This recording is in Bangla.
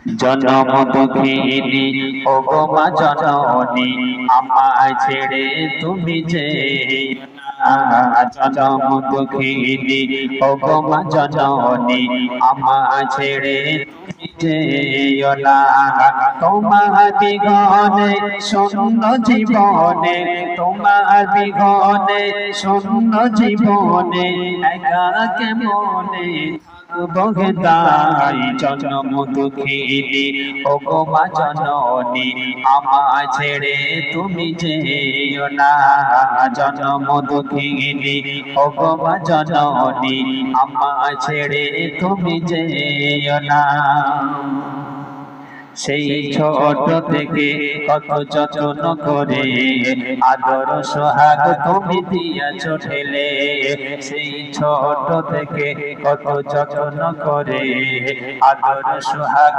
জনম দুঃখিনী ওগো মা জননী, আমায় ছেড়ে তুমি যেও না। জনম দুঃখিনী ওগো মা জননী, আমায় ছেড়ে তুমি যেও না। তোমার বিঘনে শূন্য জীবনে, তোমার বিঘনে শূন্য জীবনে, একা কেমনে বগদাই। জনম দুঃখিনী ওগো মা জননী, আমায় ছেড়ে তুমি যেও না। জনম দুঃখিনী ওগো মা জননী, আমায় ছেড়ে তুমি যেও না। সেই ছোট থেকে কত যত্ন করে আদর সোহাগ তুমি দিয়াছ ঠেলে। সেই ছোট থেকে কত যত্ন করে আদর সোহাগ